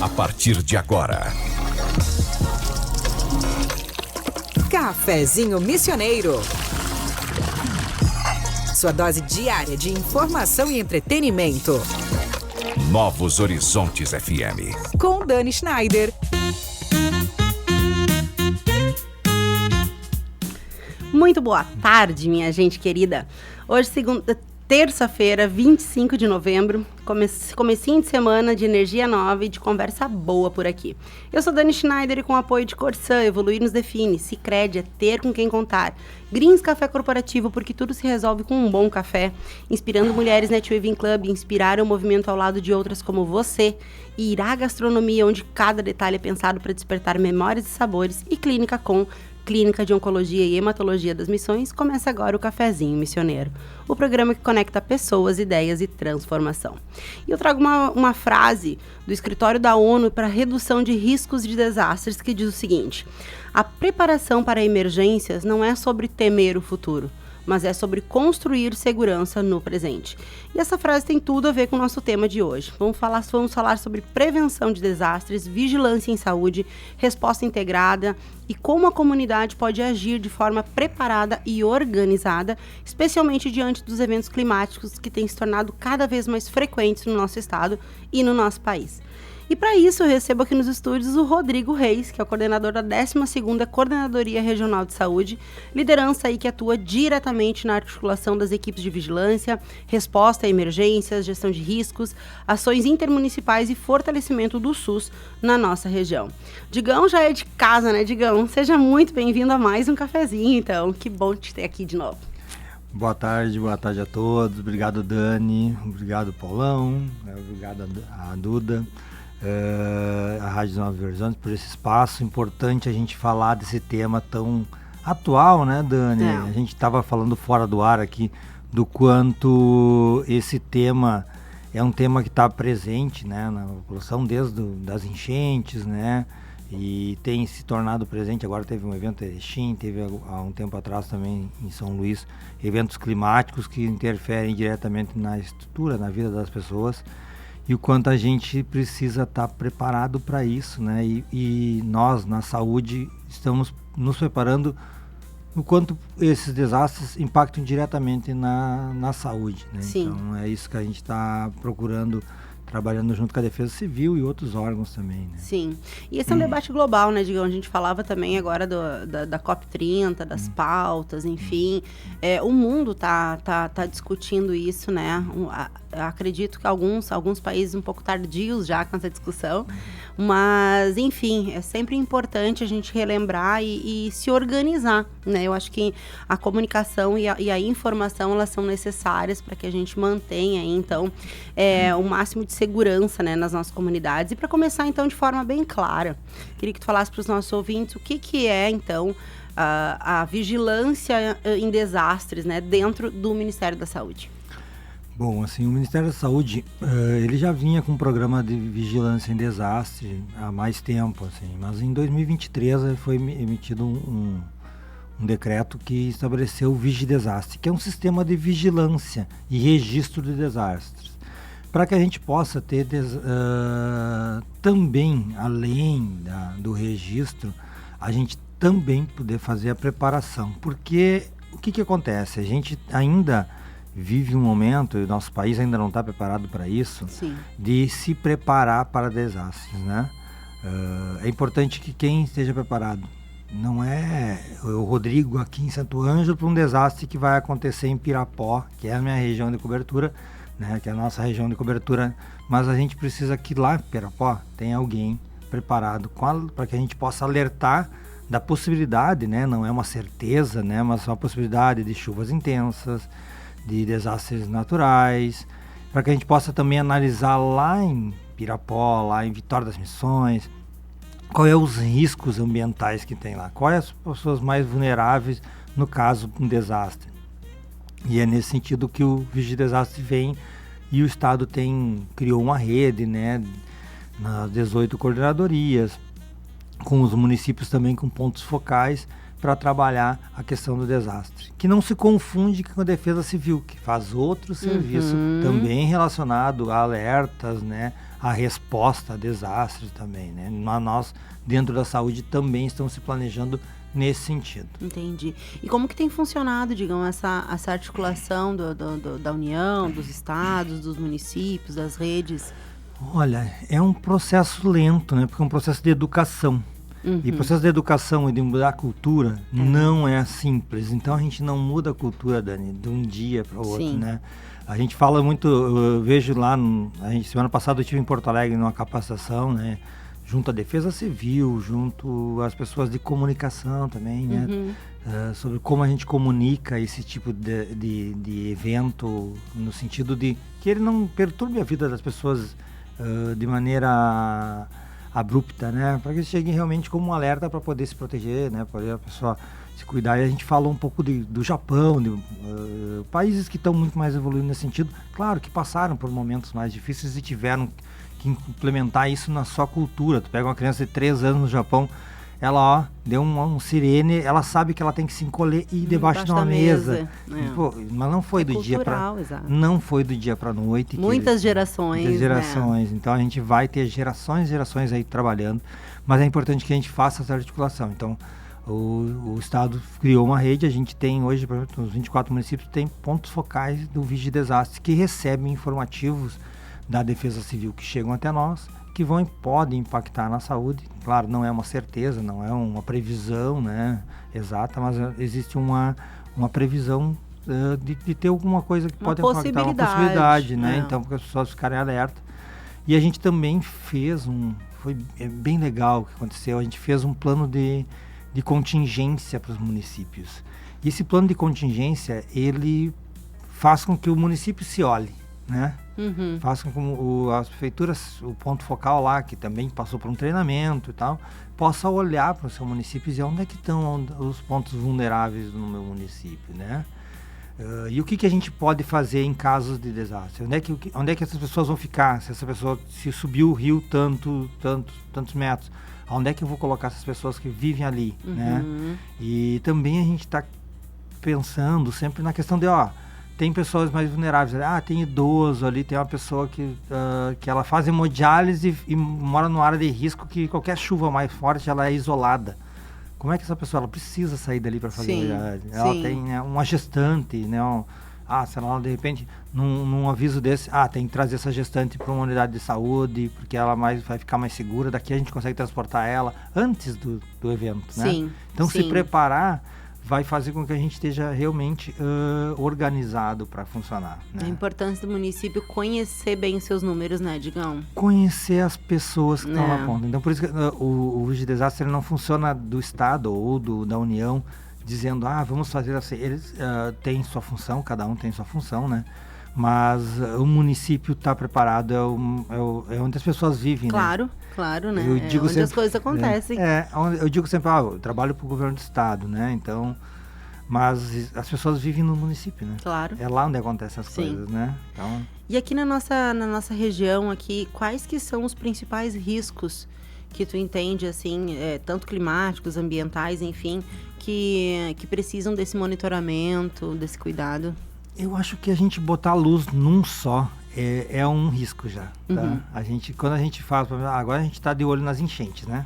A partir de agora, Cafezinho Missioneiro. Sua dose diária de informação e entretenimento. Novos Horizontes FM. Com Dani Schneider. Muito boa tarde, minha gente querida. Hoje, terça-feira, 25 de novembro, comecinho de semana de energia nova e de conversa boa por aqui. Eu sou Dani Schneider e com o apoio de Corsã, Evoluir nos define, Sicredi é ter com quem contar, Greens Café Corporativo, porque tudo se resolve com um bom café, Inspirando Mulheres Netweaving Club, inspirar o movimento ao lado de outras como você, e Irá Gastronomia, onde cada detalhe é pensado para despertar memórias e sabores, e Clínica Com, Clínica de Oncologia e Hematologia das Missões, começa agora o Cafezinho Missioneiro, o programa que conecta pessoas, ideias e transformação. E eu trago uma frase do Escritório da ONU para a Redução de Riscos de Desastres que diz o seguinte: a preparação para emergências não é sobre temer o futuro, mas é sobre construir segurança no presente. E essa frase tem tudo a ver com o nosso tema de hoje. Vamos falar sobre prevenção de desastres, vigilância em saúde, resposta integrada e como a comunidade pode agir de forma preparada e organizada, especialmente diante dos eventos climáticos que têm se tornado cada vez mais frequentes no nosso estado e no nosso país. E para isso eu recebo aqui nos estúdios o Rodrigo Reis, que é o coordenador da 12ª Coordenadoria Regional de Saúde, liderança aí que atua diretamente na articulação das equipes de vigilância, resposta a emergências, gestão de riscos, ações intermunicipais e fortalecimento do SUS na nossa região. Digão já é de casa, né, Digão? Seja muito bem-vindo a mais um cafezinho, então. Que bom te ter aqui de novo. Boa tarde a todos. Obrigado, Dani. Obrigado, Paulão. Obrigado a Duda. A Rádio Novos Horizontes por esse espaço importante a gente falar desse tema tão atual, né, Dani? A gente estava falando fora do ar aqui do quanto esse tema é um tema que está presente, né, na população desde das enchentes, né, e tem se tornado presente. Agora teve um evento em Erechim, teve há um tempo atrás também em São Luís, eventos climáticos que interferem diretamente na estrutura, na vida das pessoas. E o quanto a gente precisa estar preparado para isso, né? E nós, na saúde, estamos nos preparando o quanto esses desastres impactam diretamente na saúde, né? Sim. Então, é isso que a gente está procurando, trabalhando junto com a Defesa Civil e outros órgãos também, né? Sim. E esse é um debate global, né, Digão? A gente falava também agora da COP30, das pautas, enfim. O mundo tá discutindo isso, né? Acredito que alguns países um pouco tardios já com essa discussão, mas, enfim, é sempre importante a gente relembrar e se organizar, né? Eu acho que a comunicação e a informação, elas são necessárias para que a gente mantenha, então, o máximo de segurança, né, nas nossas comunidades. E para começar, então, de forma bem clara, queria que tu falasse para os nossos ouvintes o que é, então, a vigilância em desastres, né, dentro do Ministério da Saúde. Bom, assim, o Ministério da Saúde, ele já vinha com um programa de vigilância em desastre há mais tempo, assim, mas em 2023 foi emitido um decreto que estabeleceu o Vigidesastre, que é um sistema de vigilância e registro de desastres, para que a gente possa ter também, além do registro, a gente também poder fazer a preparação, porque o que acontece? A gente ainda vive um momento, e o nosso país ainda não está preparado para isso, Sim. de se preparar para desastres, né? É importante que quem esteja preparado, não é o Rodrigo aqui em Santo Ângelo para um desastre que vai acontecer em Pirapó, que é a minha região de cobertura, né? Que é a nossa região de cobertura, mas a gente precisa que lá em Pirapó tenha alguém preparado para que a gente possa alertar da possibilidade, né? Não é uma certeza, né? Mas uma possibilidade de chuvas intensas, de desastres naturais, para que a gente possa também analisar lá em Pirapó, lá em Vitória das Missões, qual é os riscos ambientais que tem lá, quais as pessoas mais vulneráveis no caso de um desastre. E é nesse sentido que o Vigidesastre vem, e o Estado criou uma rede, né, nas 18 coordenadorias, com os municípios também com pontos focais, para trabalhar a questão do desastre. Que não se confunde com a Defesa Civil, que faz outro serviço também relacionado a alertas, né, a resposta a desastres também, né? Nós, dentro da saúde, também estamos se planejando nesse sentido. Entendi. E como que tem funcionado, digamos, essa articulação da União, dos estados, dos municípios, das redes? Olha, é um processo lento, né? Porque é um processo de educação. E o processo de educação e de mudar a cultura não é simples. Então a gente não muda a cultura, Dani, de um dia para o outro, né? A gente fala muito, eu vejo lá, semana passada eu estive em Porto Alegre numa capacitação, né? Junto à Defesa Civil, junto às pessoas de comunicação também, né? Sobre como a gente comunica esse tipo de evento, no sentido de que ele não perturbe a vida das pessoas de maneira abrupta, né? Para que chegue realmente como um alerta para poder se proteger, né? Poder a pessoa se cuidar. E a gente falou um pouco do Japão, de países que estão muito mais evoluindo nesse sentido. Claro que passaram por momentos mais difíceis e tiveram que implementar isso na sua cultura. Tu pega uma criança de 3 anos no Japão, ela deu um sirene, ela sabe que ela tem que se encolher e ir debaixo de uma mesa. Pô, mas não foi do dia para não foi do dia para noite. Muitas gerações. Né? Então a gente vai ter gerações e gerações aí trabalhando, mas é importante que a gente faça essa articulação. Então o Estado criou uma rede, a gente tem hoje, por exemplo, nos 24 municípios, tem pontos focais do Vigília de Desastres que recebem informativos da Defesa Civil que chegam até nós, que vão e podem impactar na saúde. Claro, não é uma certeza, não é uma previsão, né, exata, mas existe uma previsão de ter alguma coisa que pode impactar, uma possibilidade, né? Então, para as pessoas ficarem alerta. E a gente também fez foi bem legal o que aconteceu, a gente fez um plano de contingência para os municípios. E esse plano de contingência, ele faz com que o município se olhe, né? Faz com que as prefeituras, o ponto focal lá, que também passou por um treinamento e tal, possa olhar para o seu município e dizer onde é que estão os pontos vulneráveis no meu município, né? E o que a gente pode fazer em casos de desastre? Onde é que essas pessoas vão ficar? Se subiu o rio tantos metros, onde é que eu vou colocar essas pessoas que vivem ali, né? E também a gente está pensando sempre na questão de, tem pessoas mais vulneráveis, tem idoso ali, tem uma pessoa que ela faz hemodiálise e mora numa área de risco que qualquer chuva mais forte ela é isolada. Como é que essa pessoa ela precisa sair dali para fazer hemodiálise? Ela tem, né, uma gestante, né? Se ela de repente, num aviso desse, tem que trazer essa gestante para uma unidade de saúde, porque ela vai ficar mais segura, daqui a gente consegue transportar ela antes do evento, né? Então se preparar vai fazer com que a gente esteja realmente organizado para funcionar, né? A importância do município conhecer bem os seus números, né, Digão? Conhecer as pessoas que estão na ponta. Então, por isso que o Vigília de Desastre não funciona do Estado ou da União, dizendo, vamos fazer assim. Eles têm sua função, cada um tem sua função, né? Mas o município está preparado, é onde as pessoas vivem, claro, né? Claro, né? Onde sempre, as coisas acontecem. Eu digo sempre, eu trabalho para o governo do Estado, né? Então, mas as pessoas vivem no município, né? Claro. É lá onde acontecem as coisas, né? Então... E aqui na nossa região, aqui, quais que são os principais riscos que tu entende, assim, tanto climáticos, ambientais, enfim, que precisam desse monitoramento, desse cuidado? Eu acho que a gente botar a luz num só é um risco já, tá? Quando a gente faz, agora a gente está de olho nas enchentes, né?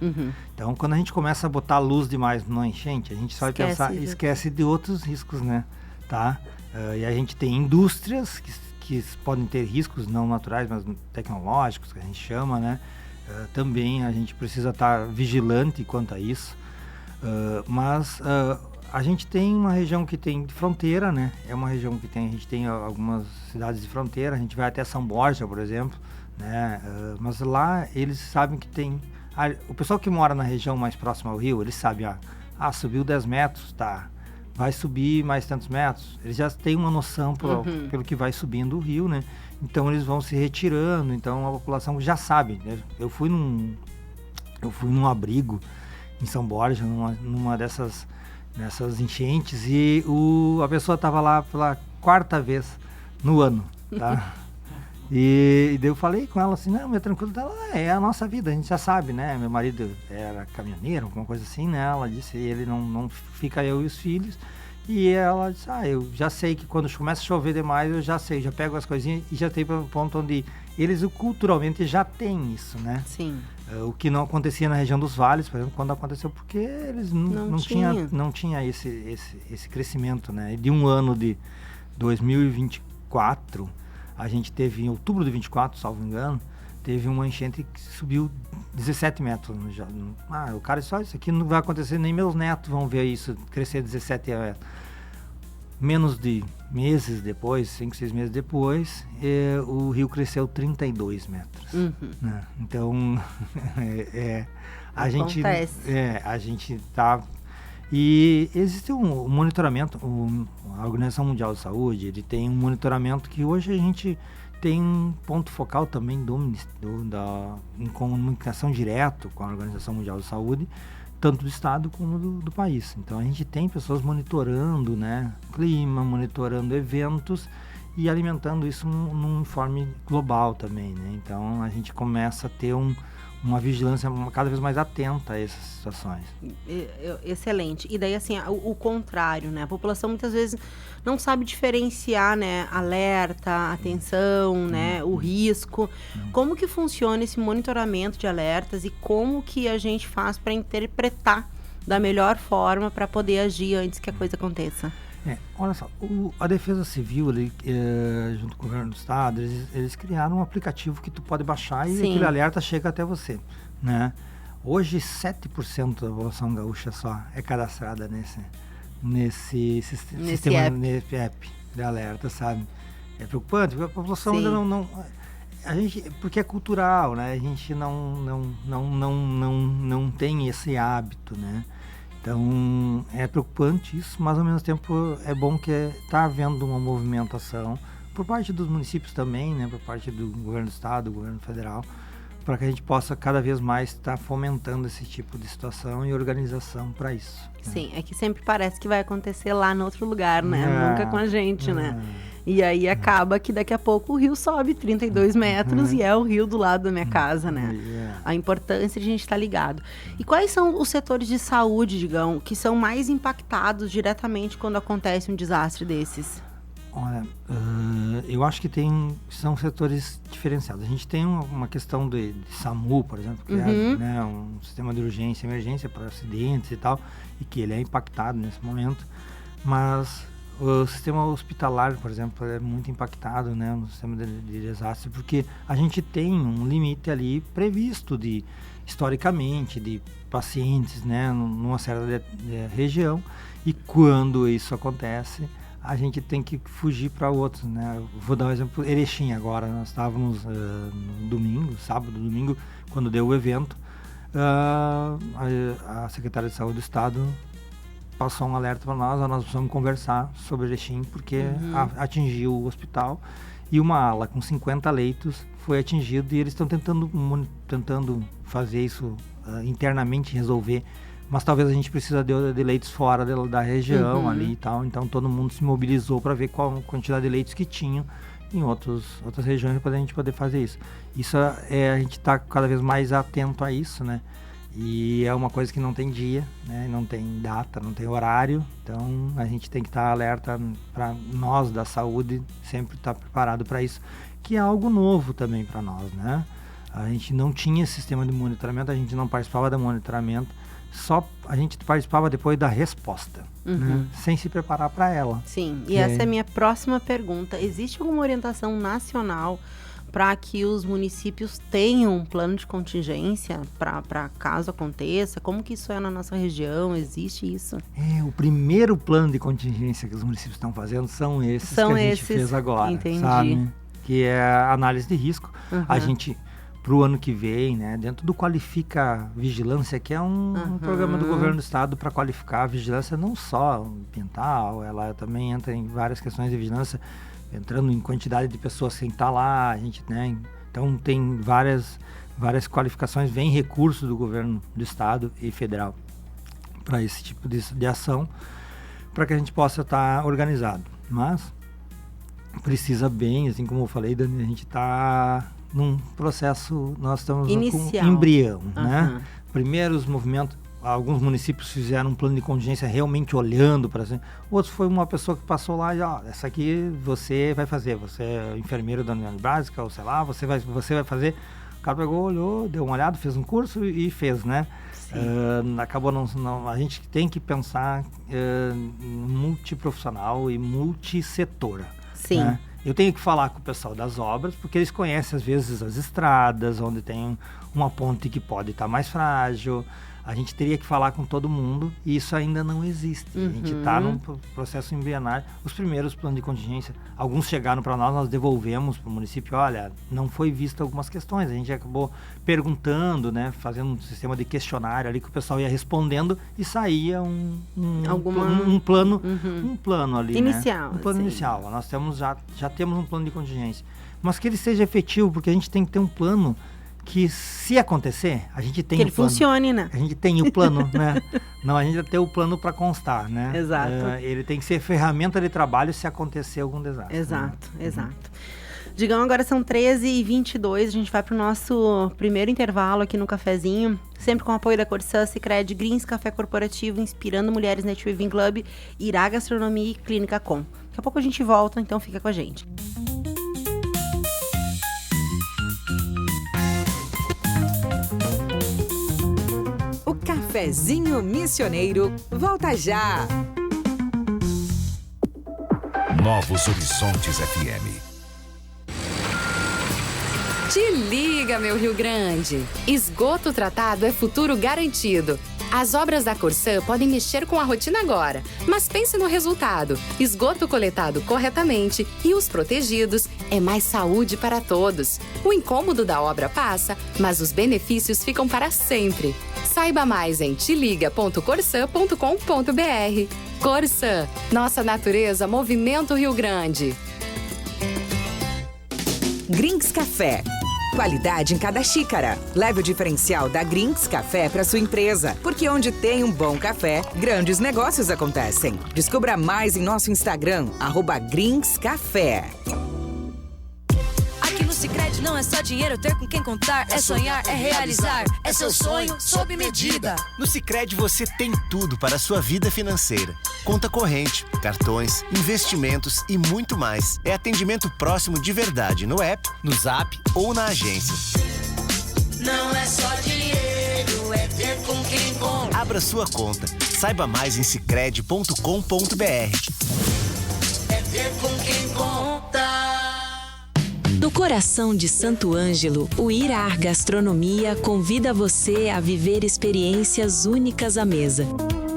Então, quando a gente começa a botar luz demais numa enchente, a gente só esquece de outros riscos, né? Tá? E a gente tem indústrias que podem ter riscos não naturais, mas tecnológicos, que a gente chama, né? Também a gente precisa estar vigilante quanto a isso, mas a gente tem uma região que tem de fronteira, né? É uma região que a gente tem algumas cidades de fronteira, a gente vai até São Borja, por exemplo, né? Mas lá eles sabem que tem... o pessoal que mora na região mais próxima ao rio, eles sabem, subiu 10 metros, tá, vai subir mais tantos metros. Eles já têm uma noção pelo que vai subindo o rio, né? Então eles vão se retirando, então a população já sabe, né? Eu fui num abrigo em São Borja, numa dessas enchentes, e a pessoa estava lá pela 4ª vez no ano, tá? E daí eu falei com ela assim, não, meu tranquilo, ela é a nossa vida, a gente já sabe, né? Meu marido era caminhoneiro, alguma coisa assim, né? Ela disse, ele não fica eu e os filhos. E ela disse, eu já sei que quando começa a chover demais, eu já sei, já pego as coisinhas e já tem para um ponto onde eles culturalmente já têm isso, né? Sim. O que não acontecia na região dos vales, por exemplo, quando aconteceu, porque eles não tinha esse crescimento, né? De um ano de 2024, a gente teve, em outubro de 24, salvo engano, teve uma enchente que subiu 17 metros. O cara disse, isso aqui não vai acontecer, nem meus netos vão ver isso, crescer 17 metros. Menos de meses depois, 5, 6 meses depois, o rio cresceu 32 metros. Né? Então, a gente tá... E existe um monitoramento, a Organização Mundial de Saúde, ele tem um monitoramento que hoje a gente tem um ponto focal também em comunicação direto com a Organização Mundial de Saúde, tanto do estado como do país. Então a gente tem pessoas monitorando, né, clima, monitorando eventos e alimentando isso num informe global também, né? Então a gente começa a ter uma vigilância cada vez mais atenta a essas situações. Excelente. E daí, assim, o contrário, né? A população muitas vezes não sabe diferenciar, né? Alerta, atenção, né? O risco. Como que funciona esse monitoramento de alertas e como que a gente faz para interpretar da melhor forma para poder agir antes que a coisa aconteça? Olha só, a Defesa Civil, junto com o governo do estado, eles criaram um aplicativo que tu pode baixar e aquele alerta chega até você, né? Hoje 7% da população gaúcha só é cadastrada nesse sistema, nesse app de alerta, sabe? É preocupante, porque a população ainda não a gente, porque é cultural, né? A gente não tem esse hábito, né? Então, é preocupante isso, mas ao mesmo tempo é bom que está havendo uma movimentação por parte dos municípios também, né, por parte do governo do estado, do governo federal, para que a gente possa cada vez mais estar fomentando esse tipo de situação e organização para isso. Sim, é que sempre parece que vai acontecer lá no outro lugar, né? Nunca com a gente, né? E aí acaba que daqui a pouco o rio sobe 32 metros e é o rio do lado da minha casa, né? A importância de a gente estar ligado. E quais são os setores de saúde, digamos, que são mais impactados diretamente quando acontece um desastre desses? Olha, eu acho que são setores diferenciados. A gente tem uma questão de SAMU, por exemplo, que é, né, um sistema de urgência e emergência para acidentes e tal, e que ele é impactado nesse momento, mas o sistema hospitalar, por exemplo, é muito impactado, né, no sistema de desastre, porque a gente tem um limite ali previsto historicamente de pacientes, né, numa certa região, e quando isso acontece, a gente tem que fugir para outros, né? Vou dar um exemplo, Erechim agora, nós estávamos no domingo, domingo, quando deu o evento, a Secretaria de Saúde do Estado passou um alerta para nós precisamos conversar sobre Erechim, porque atingiu o hospital e uma ala com 50 leitos foi atingida e eles estão tentando fazer isso internamente, resolver, mas talvez a gente precisa de leitos fora da região ali e tal, então todo mundo se mobilizou para ver qual a quantidade de leitos que tinham em outras regiões para a gente poder fazer isso. Isso a gente está cada vez mais atento a isso, né? E é uma coisa que não tem dia, né? Não tem data, não tem horário, então a gente tem que estar alerta para nós da saúde sempre estar preparado para isso, que é algo novo também para nós, né? A gente não tinha sistema de monitoramento, a gente não participava do monitoramento, só a gente participava depois da resposta, né? Sem se preparar para ela. Sim, e essa é a minha próxima pergunta. Existe alguma orientação nacional para que os municípios tenham um plano de contingência para caso aconteça? Como que isso é na nossa região? Existe isso? O primeiro plano de contingência que os municípios estão fazendo são esses que a gente fez agora, entendi. Sabe? Que é a análise de risco. A gente, para o ano que vem, né, dentro do Qualifica Vigilância, que é um programa do governo do estado para qualificar a vigilância não só ambiental, ela também entra em várias questões de vigilância, entrando em quantidade de pessoas sem estar lá, a gente, né, então tem várias qualificações, vem recursos do governo do estado e federal para esse tipo de ação, para que a gente possa estar organizado. Mas precisa bem, assim como eu falei, Dani, a gente está num processo, nós estamos Inicial. com embrião, né? Primeiros movimentos, alguns municípios fizeram um plano de contingência realmente olhando para assim, outros foi uma pessoa que passou lá e essa aqui você vai fazer, você é enfermeiro da unidade básica, ou sei lá, você vai fazer. O cara pegou, olhou, deu uma olhada, fez um curso e fez, né? Acabou não, a gente tem que pensar multiprofissional e multissetor. Sim. Né? Eu tenho que falar com o pessoal das obras, porque eles conhecem às vezes as estradas, onde tem uma ponte que pode estar mais frágil. A gente teria que falar com todo mundo e isso ainda não existe. A gente está num processo embrionário. Os primeiros planos de contingência, alguns chegaram para nós devolvemos para o município. Olha, não foi visto algumas questões. A gente acabou perguntando, né, fazendo um sistema de questionário ali que o pessoal ia respondendo e saía um plano, um plano ali, inicial, né? Um plano inicial. Nós já temos um plano de contingência, mas que ele seja efetivo, porque a gente tem que ter um plano que, se acontecer, a gente tem que ele funcione, né? A gente tem o plano, né? Não, a gente vai ter o plano para constar, né? Exato. Ele tem que ser ferramenta de trabalho se acontecer algum desastre. Exato, né? exato. Digão, agora são 13h22, a gente vai para o nosso primeiro intervalo aqui no cafezinho, sempre com o apoio da Corsã, Sicredi, Greens Café Corporativo, Inspirando Mulheres Net Weaving Club, Irá Gastronomia e Clínica Com. Daqui a pouco a gente volta, então fica com a gente. Cafezinho Missioneiro volta já. Novos Horizontes FM. Te liga, meu Rio Grande! Esgoto tratado é futuro garantido. As obras da Corsã podem mexer com a rotina agora, mas pense no resultado. Esgoto coletado corretamente e os protegidos é mais saúde para todos. O incômodo da obra passa, mas os benefícios ficam para sempre. Saiba mais em teliga.corsã.com.br. Corsã, nossa natureza movimenta o Rio Grande. Greens Café. Qualidade em cada xícara. Leve o diferencial da Greens Café para sua empresa, porque onde tem um bom café, grandes negócios acontecem. Descubra mais em nosso Instagram, @GreensCafé. Aqui no Sicredi não é só dinheiro, ter com quem contar, é sonhar, é realizar, é seu sonho sob medida. No Sicredi você tem tudo para a sua vida financeira. Conta corrente, cartões, investimentos e muito mais. É atendimento próximo de verdade no app, no Zap ou na agência. Não é só dinheiro, é ter com quem contar. Abra sua conta. Saiba mais em sicredi.com.br. É ter com quem contar. No coração de Santo Ângelo, o Irá Gastronomia convida você a viver experiências únicas à mesa.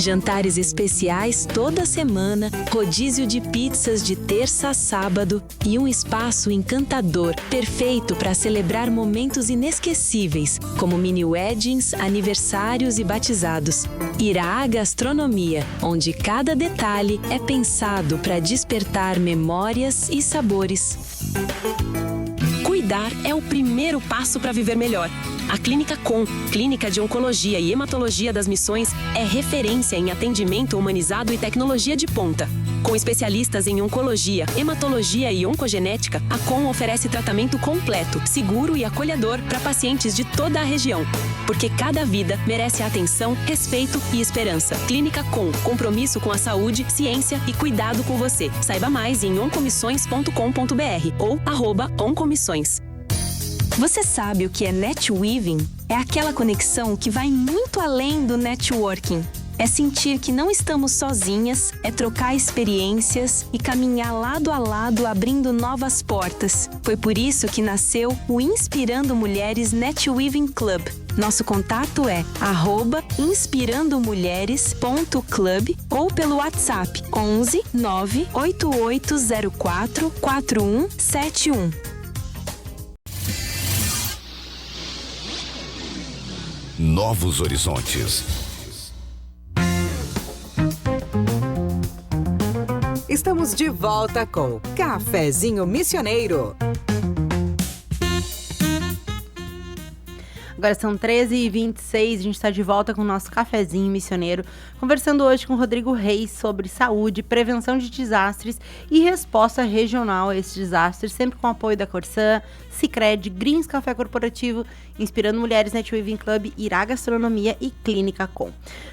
Jantares especiais toda semana, rodízio de pizzas de terça a sábado e um espaço encantador, perfeito para celebrar momentos inesquecíveis, como mini weddings, aniversários e batizados. Irá Gastronomia, onde cada detalhe é pensado para despertar memórias e sabores. Cuidar é o primeiro passo para viver melhor. A Clínica Com, Clínica de Oncologia e Hematologia das Missões, é referência em atendimento humanizado e tecnologia de ponta. Com especialistas em oncologia, hematologia e oncogenética, a Com oferece tratamento completo, seguro e acolhedor para pacientes de toda a região. Porque cada vida merece atenção, respeito e esperança. Clínica Com, compromisso com a saúde, ciência e cuidado com você. Saiba mais em oncomissões.com.br ou @oncomissões. Você sabe o que é netweaving? É aquela conexão que vai muito além do networking. É sentir que não estamos sozinhas, é trocar experiências e caminhar lado a lado abrindo novas portas. Foi por isso que nasceu o Inspirando Mulheres Netweaving Club. Nosso contato é @inspirandomulheres.club ou pelo WhatsApp 11 98804 4171. Novos Horizontes. Estamos de volta com Cafezinho Missioneiro. Agora são 13h26, a gente está de volta com o nosso cafezinho missioneiro, conversando hoje com o Rodrigo Reis sobre saúde, prevenção de desastres e resposta regional a esses desastres, sempre com o apoio da Corsã, Sicredi, Greens Café Corporativo, Inspirando Mulheres Netweaving Club, Irá Gastronomia e Clínica Com.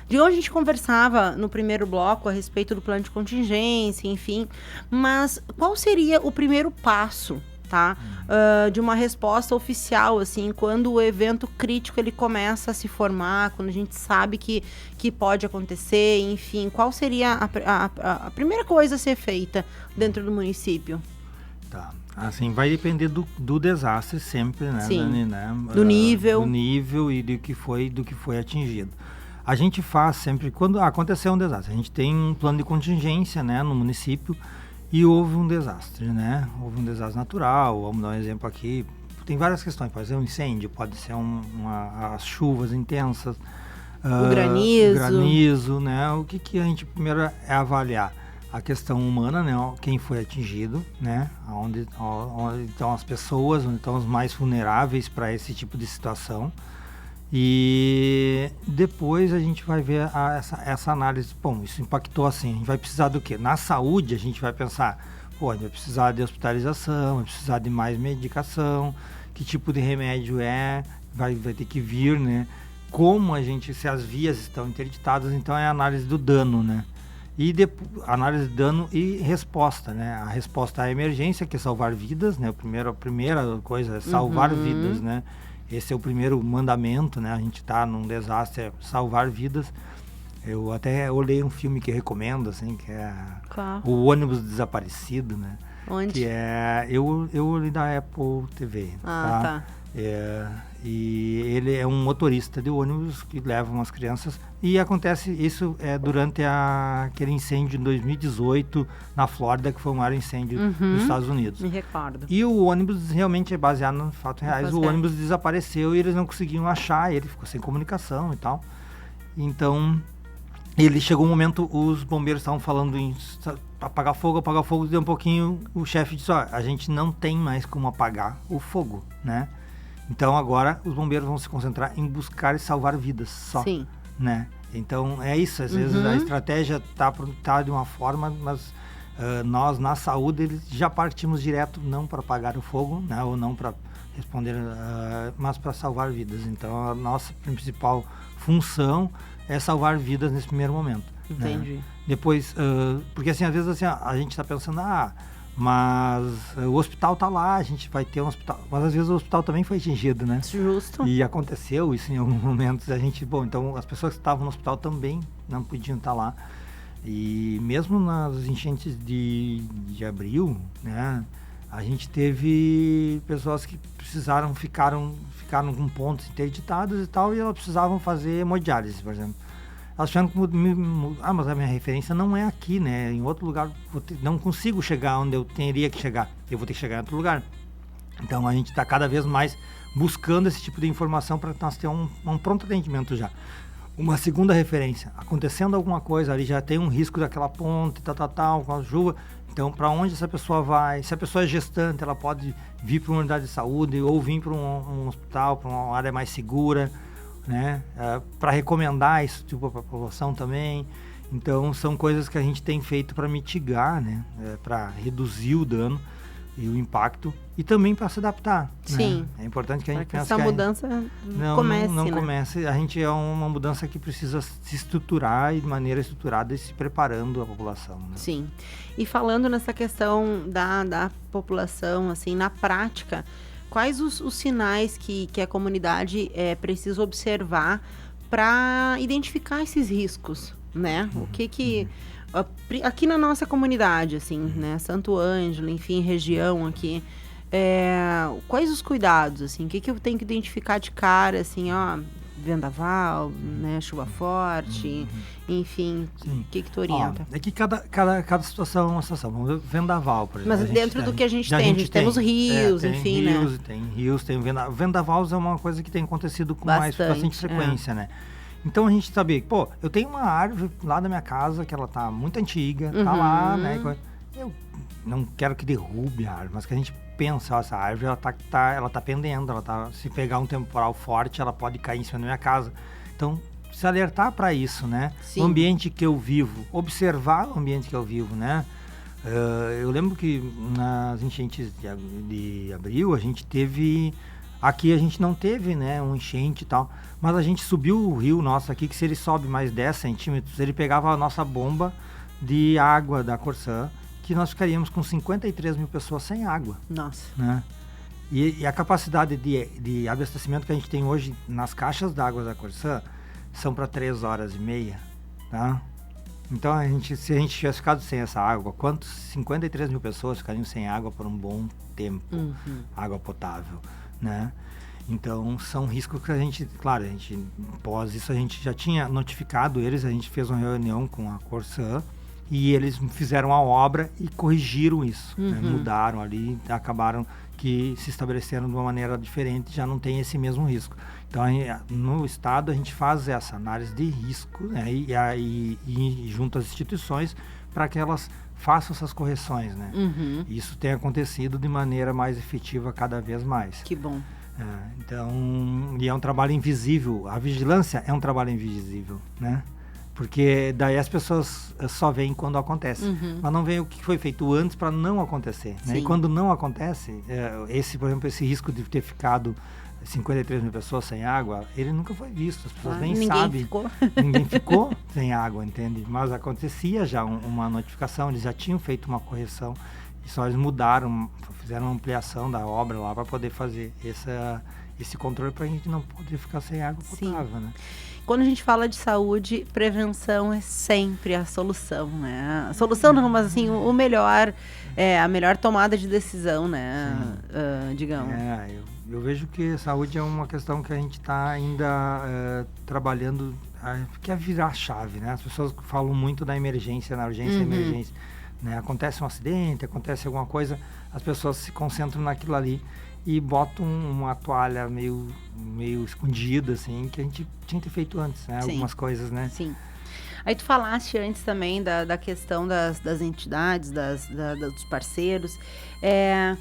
De onde a gente conversava no primeiro bloco a respeito do plano de contingência, enfim, mas qual seria o primeiro passo, tá? De uma resposta oficial, assim, quando o evento crítico ele começa a se formar, quando a gente sabe que pode acontecer, enfim, qual seria a primeira coisa a ser feita dentro do município? Tá. Assim, vai depender do desastre sempre, né, Sim. Dani, né? Do nível. Do nível e do que foi atingido. A gente faz sempre, quando acontecer um desastre, a gente tem um plano de contingência, né, no município, e houve um desastre, né? Houve um desastre natural, vamos dar um exemplo aqui. Tem várias questões, pode ser um incêndio, pode ser as chuvas intensas, o granizo, né? O que a gente primeiro é avaliar? A questão humana, né? Quem foi atingido, né? Onde estão as pessoas, onde estão os mais vulneráveis para esse tipo de situação. E depois a gente vai ver essa análise. Bom, isso impactou assim, a gente vai precisar do quê? Na saúde a gente vai pensar, a gente vai precisar de hospitalização, vai precisar de mais medicação, que tipo de remédio vai ter que vir, né? Se as vias estão interditadas, então é a análise do dano, né? E análise de dano e resposta, né? A resposta à emergência, que é salvar vidas, né? A primeira coisa é salvar vidas, né? Esse é o primeiro mandamento, né? A gente está num desastre, é salvar vidas. Eu até olhei um filme que recomendo, assim, que é O Ônibus Desaparecido, né? Onde? Que é... Eu olhei da Apple TV, tá? E ele é um motorista de ônibus que leva umas crianças. E acontece isso durante aquele incêndio em 2018 na Flórida, que foi o maior incêndio dos Estados Unidos. Me recordo. E o ônibus realmente é baseado em fatos reais. O ônibus desapareceu e eles não conseguiam achar, ele ficou sem comunicação e tal. Então, ele chegou um momento, os bombeiros estavam falando em apagar fogo, deu um pouquinho, o chefe disse, a gente não tem mais como apagar o fogo, né? Então agora os bombeiros vão se concentrar em buscar e salvar vidas só. Sim. Né? Então é isso, às vezes a estratégia tá de uma forma, mas nós na saúde já partimos direto não para apagar o fogo, né? Ou não para responder, mas para salvar vidas. Então a nossa principal função é salvar vidas nesse primeiro momento. Entendi. Né? Depois, porque assim, às vezes assim, a gente está pensando, mas o hospital tá lá, a gente vai ter um hospital. Mas às vezes o hospital também foi atingido, né? Justo. E aconteceu isso em alguns momentos. Então as pessoas que estavam no hospital também não podiam estar lá. E mesmo nas enchentes de abril, né? A gente teve pessoas que ficaram com pontos interditados e tal, e elas precisavam fazer hemodiálise, por exemplo. Elas tiveram que mas a minha referência não é aqui, né? Em outro lugar, não consigo chegar onde eu teria que chegar. Eu vou ter que chegar em outro lugar. Então, a gente está cada vez mais buscando esse tipo de informação para nós ter um pronto atendimento já. Uma segunda referência, acontecendo alguma coisa, ali já tem um risco daquela ponte, com a chuva. Então, para onde essa pessoa vai? Se a pessoa é gestante, ela pode vir para uma unidade de saúde ou vir para um hospital, para uma área mais segura, né? Para recomendar isso tipo, para a população também. Então, são coisas que a gente tem feito para mitigar, né? Para reduzir o dano e o impacto e também para se adaptar. Sim. Né? É importante que a gente pense essa que mudança comece, não né? comece. A gente é uma mudança que precisa se estruturar e de maneira estruturada e se preparando a população. Né? Sim. E falando nessa questão da população, assim, na prática, quais os sinais que a comunidade precisa observar para identificar esses riscos, né? O que aqui na nossa comunidade, assim, né? Santo Ângelo, enfim, região aqui, quais os cuidados, assim? O que eu tenho que identificar de cara, assim, vendaval, né? Chuva forte, enfim, o que tu orienta? É que cada situação é uma situação. Vamos ver, vendaval, por exemplo. Mas dentro do que a gente tem, temos rios, enfim, né? Tem rios, tem vendavais é uma coisa que tem acontecido com bastante frequência, né? Então a gente sabe, eu tenho uma árvore lá da minha casa que ela tá muito antiga, tá lá, né? não quero que derrube a árvore, mas que a gente pensa, essa árvore ela tá pendendo, se pegar um temporal forte, ela pode cair em cima da minha casa. Então, se alertar para isso, né? Sim. No ambiente que eu vivo, observar o ambiente que eu vivo, né? Eu lembro que nas enchentes de abril, a gente teve... Aqui a gente não teve, né, um enchente e tal, mas a gente subiu o rio nosso aqui, que se ele sobe mais 10 centímetros, ele pegava a nossa bomba de água da Corsã, que nós ficaríamos com 53 mil pessoas sem água. Nossa. Né? E a capacidade de abastecimento que a gente tem hoje nas caixas d'água da Corsã são para 3 horas e meia, tá? Então, se a gente tivesse ficado sem essa água, 53 mil pessoas ficariam sem água por um bom tempo, água potável, né? Então, são riscos que a gente, claro, após isso a gente já tinha notificado eles, a gente fez uma reunião com a Corsã e eles fizeram a obra e corrigiram isso, né? Mudaram ali, acabaram que se estabeleceram de uma maneira diferente, já não tem esse mesmo risco. Então, no Estado, a gente faz essa análise de risco, né? E junto às instituições para que elas façam essas correções, né? Isso tem acontecido de maneira mais efetiva cada vez mais. Que bom. Então, e é um trabalho invisível. A vigilância é um trabalho invisível, né? Porque daí as pessoas só veem quando acontece, mas não veem o que foi feito antes para não acontecer, né? E quando não acontece, por exemplo, esse risco de ter ficado 53 mil pessoas sem água, ele nunca foi visto, as pessoas nem sabem. Ninguém ficou sem água, entende? Mas acontecia já uma notificação, eles já tinham feito uma correção e só eles mudaram, fizeram uma ampliação da obra lá para poder fazer esse controle para a gente não poder ficar sem água potável, né? Quando a gente fala de saúde, prevenção é sempre a solução, né? A solução não, mas assim, o melhor, a melhor tomada de decisão, né? Digamos. Eu vejo que a saúde é uma questão que a gente está ainda trabalhando, quer virar a chave, né? As pessoas falam muito da emergência, na urgência e emergência, né? Acontece um acidente, acontece alguma coisa, as pessoas se concentram naquilo ali e botam uma toalha meio escondida, assim, que a gente tinha que ter feito antes, né? Algumas coisas, né? Sim. Aí tu falaste antes também da questão das entidades, dos parceiros.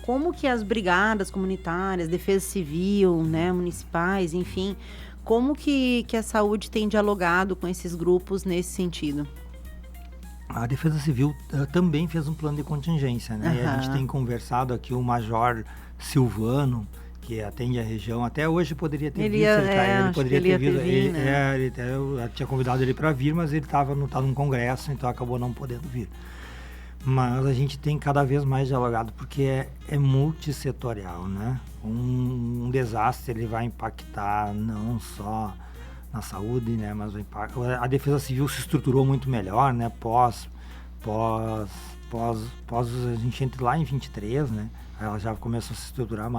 Como que as brigadas comunitárias, defesa civil, né, municipais, enfim, como que a saúde tem dialogado com esses grupos nesse sentido? A Defesa Civil também fez um plano de contingência, né? E a gente tem conversado aqui, o Major Silvano, que atende a região, até hoje poderia ter visto, ele poderia ter vindo, né? Eu tinha convidado ele para vir, mas ele estava num congresso, então acabou não podendo vir. Mas a gente tem cada vez mais dialogado, porque é multissetorial, né? Um desastre, ele vai impactar não só na saúde, né? Mas a Defesa Civil se estruturou muito melhor, né? Pós os enchentes lá em 23, né? Ela já começou a se estruturar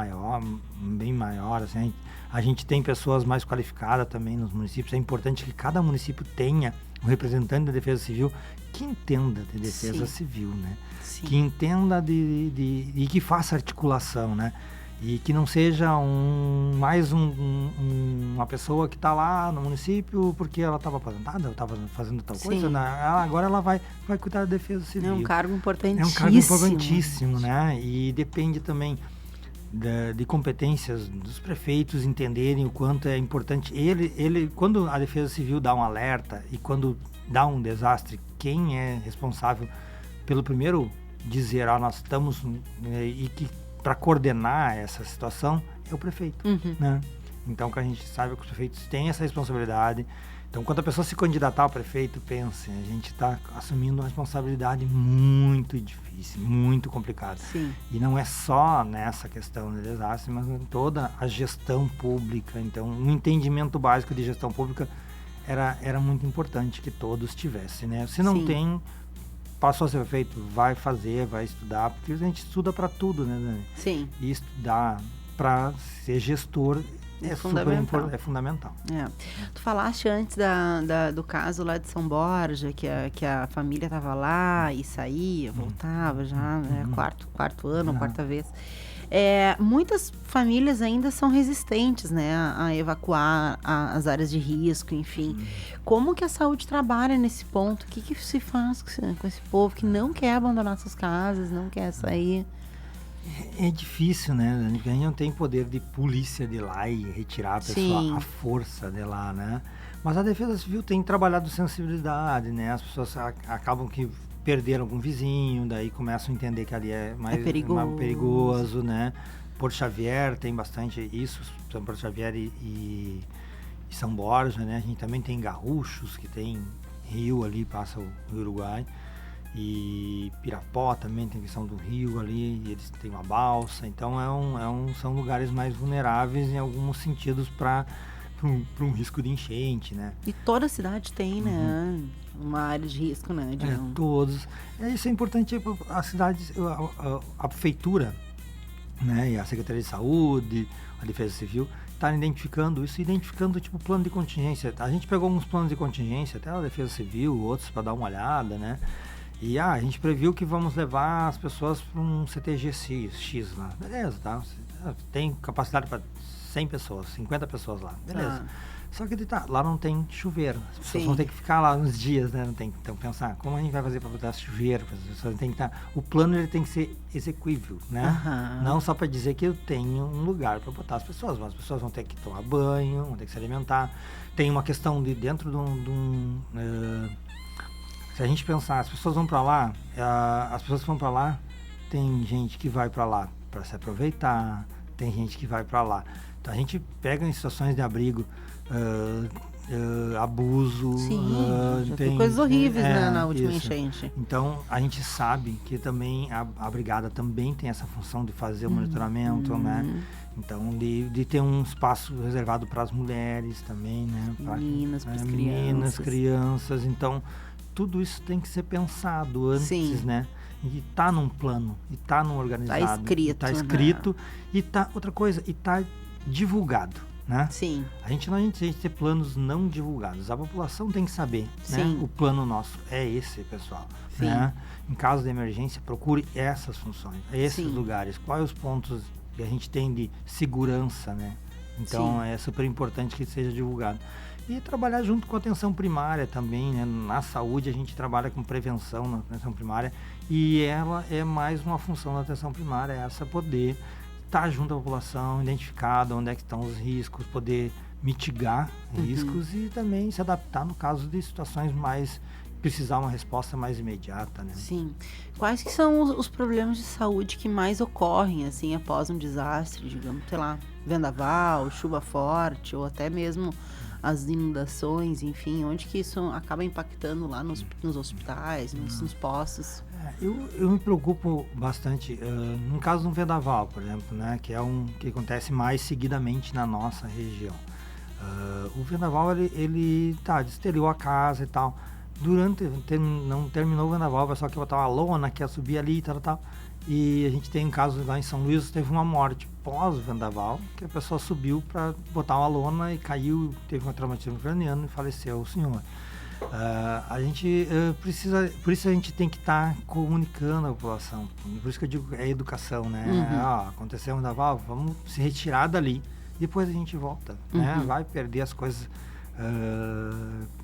bem maior, assim. A gente tem pessoas mais qualificadas também nos municípios. É importante que cada município tenha um representante da Defesa Civil que entenda de Defesa Civil, né? Sim. Que entenda e que faça articulação, né? E que não seja uma pessoa que está lá no município porque ela estava aposentada, estava fazendo tal coisa, né? Agora ela vai cuidar da Defesa Civil. É um cargo importantíssimo. É um cargo importantíssimo, né? E depende também de competências dos prefeitos entenderem o quanto é importante. Quando a Defesa Civil dá um alerta e quando dá um desastre, quem é responsável pelo primeiro dizer, nós estamos, e que para coordenar essa situação é o prefeito, né? Então, que a gente sabe que os prefeitos têm essa responsabilidade. Então, quando a pessoa se candidatar ao prefeito, pense, a gente está assumindo uma responsabilidade muito difícil, muito complicada. Sim. E não é só nessa questão de desastre, mas em toda a gestão pública. Então, um entendimento básico de gestão pública era muito importante que todos tivessem, né? Se não tem, passou a ser feito, vai estudar, porque a gente estuda para tudo, né, Dani? Sim. E estudar para ser gestor é fundamental. É fundamental. Tu falaste antes do caso lá de São Borja, que a família estava lá e saía, voltava já, né, quarto ano, quarta vez. Muitas famílias ainda são resistentes, né, a evacuar as áreas de risco, enfim. Como que a saúde trabalha nesse ponto? O que se faz com esse povo que não quer abandonar suas casas, não quer sair? É difícil, né? A gente não tem poder de polícia de lá e retirar a pessoa, a força de lá, né? Mas a Defesa Civil tem trabalhado sensibilidade, né? As pessoas acabam que perderam algum vizinho, daí começam a entender que ali é mais perigoso, né? Porto Xavier tem bastante isso, São Porto Xavier e São Borja, né? A gente também tem Garruchos, que tem rio ali, passa o Uruguai. E Pirapó também tem questão do rio ali, e eles têm uma balsa, então são lugares mais vulneráveis em alguns sentidos para um risco de enchente, né? E toda cidade tem, né? Uma área de risco, né? Todos. Isso é importante, a cidade, a prefeitura, né? E a Secretaria de Saúde, a Defesa Civil, estar identificando isso, identificando tipo plano de contingência. A gente pegou alguns planos de contingência, até a Defesa Civil, outros para dar uma olhada, né? E a gente previu que vamos levar as pessoas para um CTG X lá. Beleza, tá? Tem capacidade para 100 pessoas, 50 pessoas lá. Beleza. Só que lá não tem chuveiro. As pessoas vão ter que ficar lá uns dias, né? Não tem, então pensar, como a gente vai fazer para botar chuveiro? As pessoas têm que o plano ele tem que ser execuível, né? Não só para dizer que eu tenho um lugar para botar as pessoas, mas as pessoas vão ter que tomar banho, vão ter que se alimentar. Tem uma questão de dentro de um se a gente pensar, as pessoas vão para lá, tem gente que vai para lá para se aproveitar, tem gente que vai para lá. Então a gente pega em situações de abrigo, abuso. Tem coisas horríveis, né, na última enchente. Então a gente sabe que também a brigada também tem essa função de fazer o monitoramento, né? Então de ter um espaço reservado para as mulheres também, né? Meninas, crianças. Então tudo isso tem que ser pensado antes, né? E tá num plano, e tá num organizado. Tá escrito. E tá, outra coisa, e tá divulgado, né? Sim. A gente não tem que ter planos não divulgados. A população tem que saber, né? O plano nosso é esse, pessoal. Né? Em caso de emergência, procure essas funções, esses lugares. Quais os pontos que a gente tem de segurança, né? Então, é super importante que seja divulgado. E trabalhar junto com a atenção primária também, né? Na saúde a gente trabalha com prevenção na atenção primária e ela é mais uma função da atenção primária, essa poder estar junto à população, identificada onde é que estão os riscos, poder mitigar riscos e também se adaptar no caso de situações mais precisar uma resposta mais imediata, né? Sim. Quais que são os problemas de saúde que mais ocorrem, assim, após um desastre, digamos, sei lá, vendaval, chuva forte ou até mesmo as inundações, enfim, onde que isso acaba impactando lá nos hospitais, nos postos? Eu me preocupo bastante, no caso de um vendaval, por exemplo, né, que é que acontece mais seguidamente na nossa região. O vendaval, ele destruiu a casa e tal. Não terminou o vendaval, o pessoal quer botar uma lona, quer subir ali e tal. E a gente tem um caso lá em São Luís, teve uma morte pós-vendaval, que a pessoa subiu para botar uma lona e caiu, teve um traumatismo craniano e faleceu o senhor. A gente precisa, por isso a gente tem que estar comunicando a população, por isso que eu digo é educação, né? Aconteceu um vendaval, vamos se retirar dali, depois a gente volta, né? Vai perder as coisas,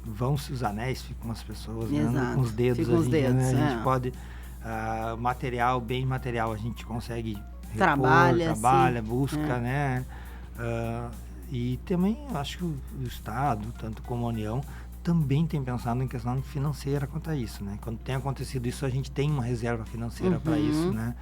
vão-se os anéis, ficam as pessoas, né? Com os dedos, né? A gente pode... bem material a gente consegue repor, trabalha, busca, né? E também acho que o Estado, tanto como a União, também tem pensado em questão financeira quanto a isso, né? Quando tem acontecido isso, a gente tem uma reserva financeira para isso, né?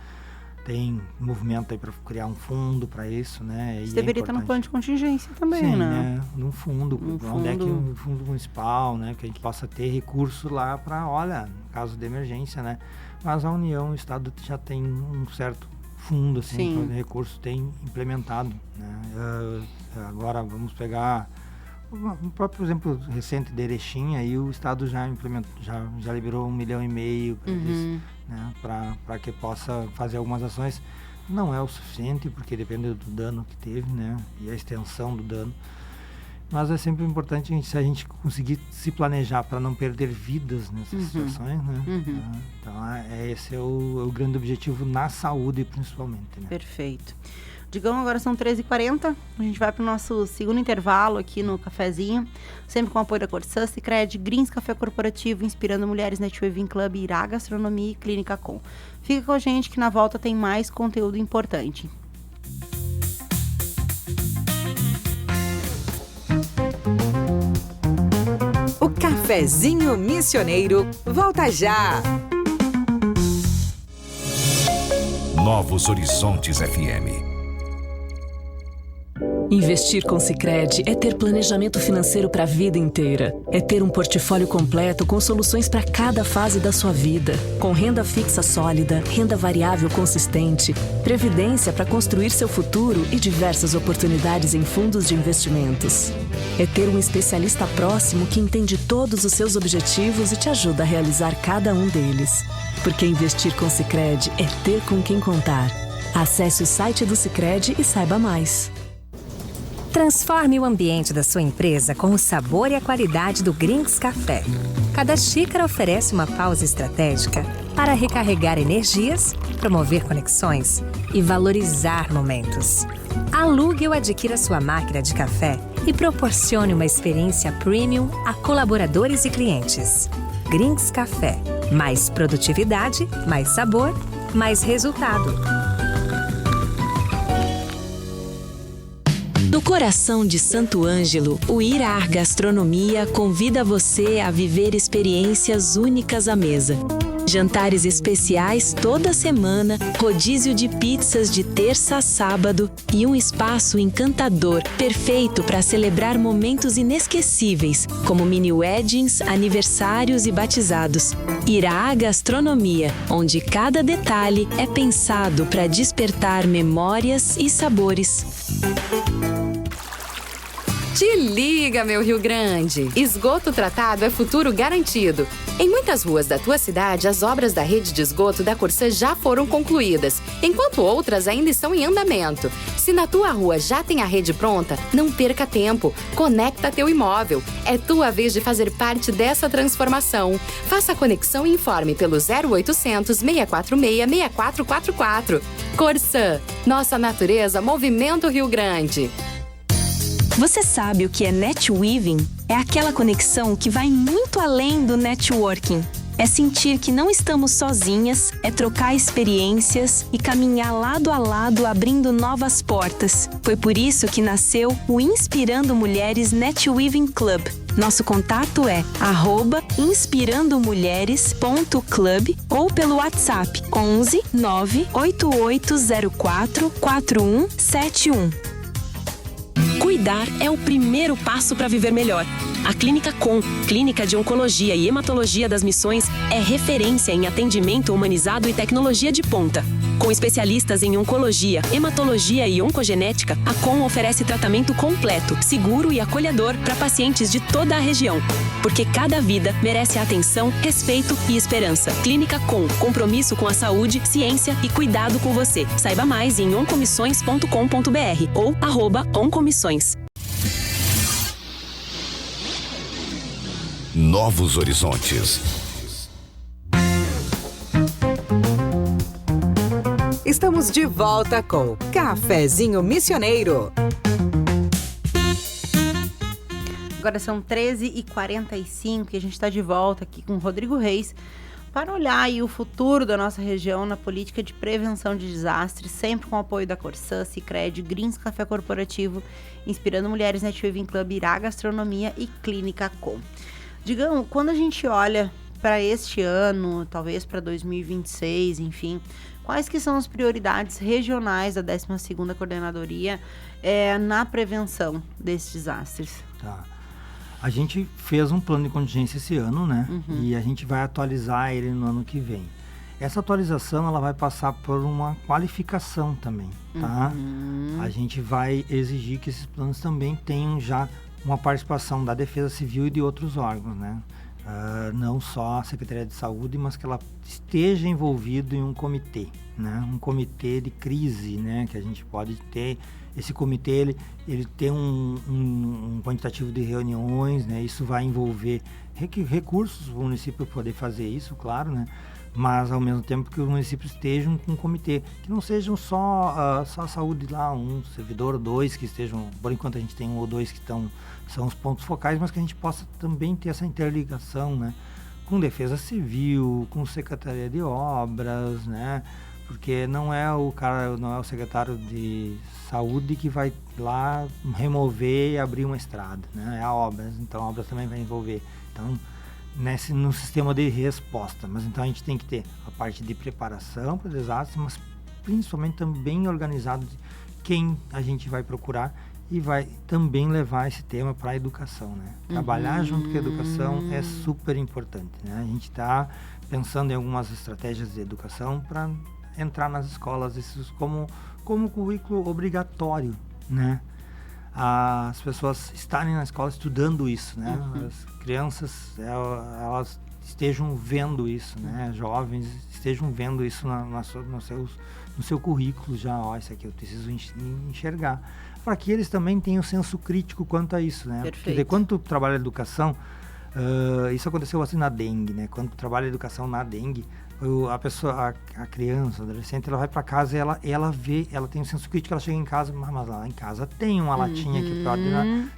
Tem movimento aí para criar um fundo para isso, né? Isso deveria estar no plano de contingência também, né? Num fundo, onde é que um fundo municipal, né? Que a gente possa ter recurso lá para, olha, no caso de emergência, né? Mas a União, o Estado já tem um certo fundo, assim, de recursos tem implementado, né? Agora vamos pegar o próprio exemplo recente de Erechim, aí o Estado já implementou, já liberou 1,5 milhão para eles, né? Para que possa fazer algumas ações. Não é o suficiente, porque depende do dano que teve, né? E a extensão do dano. mas é sempre importante se a gente conseguir se planejar para não perder vidas nessas situações, né? Então, esse é o grande objetivo na saúde, principalmente, né? Perfeito. Digam, agora são 13h40, a gente vai para o nosso segundo intervalo aqui no cafezinho, sempre com o apoio da Corsã, Sicredi, Greens Café Corporativo, inspirando mulheres, Netweaving Club, Irá Gastronomia e Clínica Com. Fica com a gente que na volta tem mais conteúdo importante. O Cafezinho Missioneiro volta já! Novos Horizontes FM. Investir com Sicredi é ter planejamento financeiro para a vida inteira. É ter um portfólio completo com soluções para cada fase da sua vida. Com renda fixa sólida, renda variável consistente, previdência para construir seu futuro e diversas oportunidades em fundos de investimentos. É ter um especialista próximo que entende todos os seus objetivos e te ajuda a realizar cada um deles. Porque investir com Sicredi é ter com quem contar. Acesse o site do Sicredi e saiba mais. Transforme o ambiente da sua empresa com o sabor e a qualidade do Greens Café. Cada xícara oferece uma pausa estratégica para recarregar energias, promover conexões e valorizar momentos. Alugue ou adquira sua máquina de café e proporcione uma experiência premium a colaboradores e clientes. Greens Café. Mais produtividade, mais sabor, mais resultado. No coração de Santo Ângelo, o Irá Gastronomia convida você a viver experiências únicas à mesa. Jantares especiais toda semana, rodízio de pizzas de terça a sábado e um espaço encantador, perfeito para celebrar momentos inesquecíveis, como mini weddings, aniversários e batizados. Irá Gastronomia, onde cada detalhe é pensado para despertar memórias e sabores. Te liga, meu Rio Grande! Esgoto tratado é futuro garantido. Em muitas ruas da tua cidade, as obras da rede de esgoto da Corsã já foram concluídas, enquanto outras ainda estão em andamento. Se na tua rua já tem a rede pronta, não perca tempo. Conecta teu imóvel. É tua vez de fazer parte dessa transformação. Faça a conexão e informe pelo 0800 646 6444. Corsã, nossa natureza, movimento Rio Grande. Você sabe o que é netweaving? É aquela conexão que vai muito além do networking. É sentir que não estamos sozinhas, é trocar experiências e caminhar lado a lado abrindo novas portas. Foi por isso que nasceu o Inspirando Mulheres Netweaving Club. Nosso contato é @inspirandomulheres.club ou pelo WhatsApp 11 98804 4171. Cuidar é o primeiro passo para viver melhor. A Clínica Com, Clínica de Oncologia e Hematologia das Missões, é referência em atendimento humanizado e tecnologia de ponta. Com especialistas em oncologia, hematologia e oncogenética, a Com oferece tratamento completo, seguro e acolhedor para pacientes de toda a região. Porque cada vida merece atenção, respeito e esperança. Clínica Com, compromisso com a saúde, ciência e cuidado com você. Saiba mais em oncomissões.com.br ou @oncomissões. Novos Horizontes. Estamos de volta com Cafezinho Missioneiro. Agora são 13h45 e a gente está de volta aqui com o Rodrigo Reis para olhar aí o futuro da nossa região na política de prevenção de desastres, sempre com o apoio da Corsã, Sicredi, Greens Café Corporativo, inspirando mulheres, Netweaving Club, Irá Gastronomia e Clínica Com. Digamos, quando a gente olha para este ano, talvez para 2026, enfim, quais que são as prioridades regionais da 12ª Coordenadoria na prevenção desses desastres? Tá. A gente fez um plano de contingência esse ano, né? E a gente vai atualizar ele no ano que vem. Essa atualização, ela vai passar por uma qualificação também, tá? A gente vai exigir que esses planos também tenham já uma participação da Defesa Civil e de outros órgãos, né? não só a Secretaria de Saúde, mas que ela esteja envolvida em um comitê, né? Um comitê de crise, né? Que a gente pode ter. Esse comitê, ele tem um quantitativo de reuniões, né? Isso vai envolver recursos para o município poder fazer isso, claro, né? Mas ao mesmo tempo que os municípios estejam com um comitê, que não sejam só a saúde lá, um servidor ou dois que estejam, por enquanto a gente tem um ou dois que são os pontos focais, mas que a gente possa também ter essa interligação, né? Com Defesa Civil, com Secretaria de Obras, né? Porque não é o secretário de Saúde que vai lá remover e abrir uma estrada, né? É a Obras, então a Obras também vai envolver. Então, no sistema de resposta. Mas então a gente tem que ter a parte de preparação para desastres, mas principalmente também organizado de quem a gente vai procurar e vai também levar esse tema para a educação, né? Trabalhar junto com a educação é super importante, né? A gente está pensando em algumas estratégias de educação para entrar nas escolas, isso como currículo obrigatório, né? As pessoas estarem na escola estudando isso, né? As crianças, elas estejam vendo isso, né? Jovens estejam vendo isso no seu currículo já, isso aqui eu preciso enxergar. Para que eles também tenham senso crítico quanto a isso, né? Perfeito. Porque quando tu trabalha a educação, isso aconteceu assim na dengue, né? Quando tu trabalha a educação na dengue, a criança, a adolescente, ela vai para casa e ela vê, ela tem um senso crítico, ela chega em casa, mas lá em casa tem uma latinha que pode,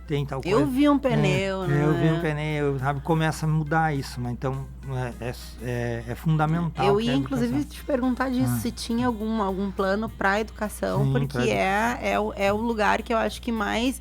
tem tal coisa. Eu vi um pneu, né? Eu vi um pneu, sabe? Começa a mudar isso, mas então é fundamental. Eu ia inclusive te perguntar disso, se tinha algum plano para educação, sim, porque é o lugar que eu acho que mais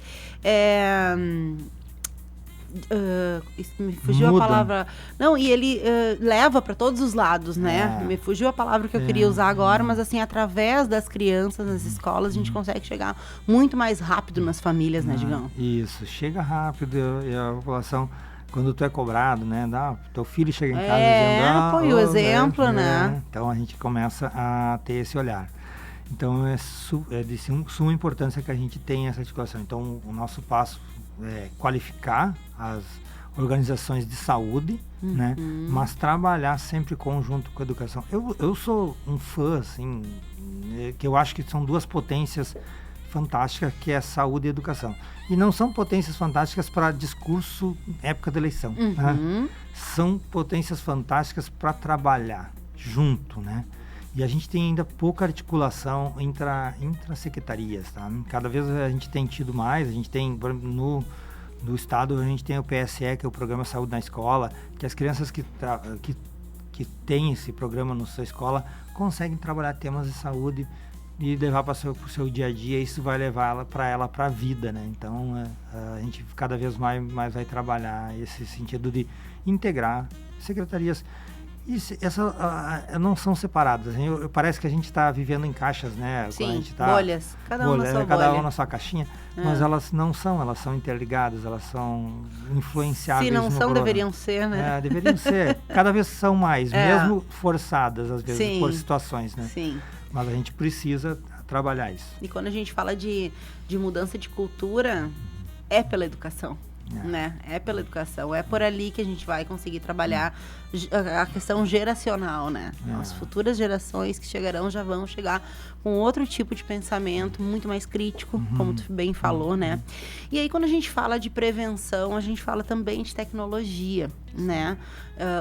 me fugiu a palavra. Não, e ele leva para todos os lados, né? Me fugiu a palavra que eu queria usar agora, mas assim, através das crianças nas escolas, a gente consegue chegar muito mais rápido nas famílias, né, digamos? Isso, chega rápido e a população, quando tu é cobrado, né? Teu filho chega em casa dizendo... o exemplo, né? Então a gente começa a ter esse olhar. Então é de suma importância que a gente tenha essa articulação. Então o nosso passo qualificar as organizações de saúde, né? Mas trabalhar sempre conjunto com a educação. Eu sou um fã, assim, que eu acho que são duas potências fantásticas, que é saúde e educação. E não são potências fantásticas para discurso época da eleição. Né? São potências fantásticas para trabalhar junto, né? E a gente tem ainda pouca articulação entre secretarias, tá? Cada vez a gente tem tido mais, a gente tem no estado, a gente tem o PSE, que é o Programa Saúde na Escola, que as crianças que têm esse programa na sua escola conseguem trabalhar temas de saúde e levar para o seu dia a dia, isso vai levar ela para a vida, né? Então a gente cada vez mais vai trabalhar esse sentido de integrar secretarias. Não são separadas. Parece que a gente está vivendo em caixas, né? Sim, quando a gente bolhas. Cada um na sua caixinha. Mas elas não são, elas são interligadas, elas são influenciáveis. Se não são, deveriam ser, né? Deveriam ser. Cada vez são mais, mesmo forçadas, às vezes, sim, por situações, né? Sim. Mas a gente precisa trabalhar isso. E quando a gente fala de mudança de cultura, é pela educação. Né? É pela educação, é por ali que a gente vai conseguir trabalhar a questão geracional, né? As futuras gerações que chegarão já vão chegar com outro tipo de pensamento, muito mais crítico, como tu bem falou, né? E aí, quando a gente fala de prevenção, a gente fala também de tecnologia, né?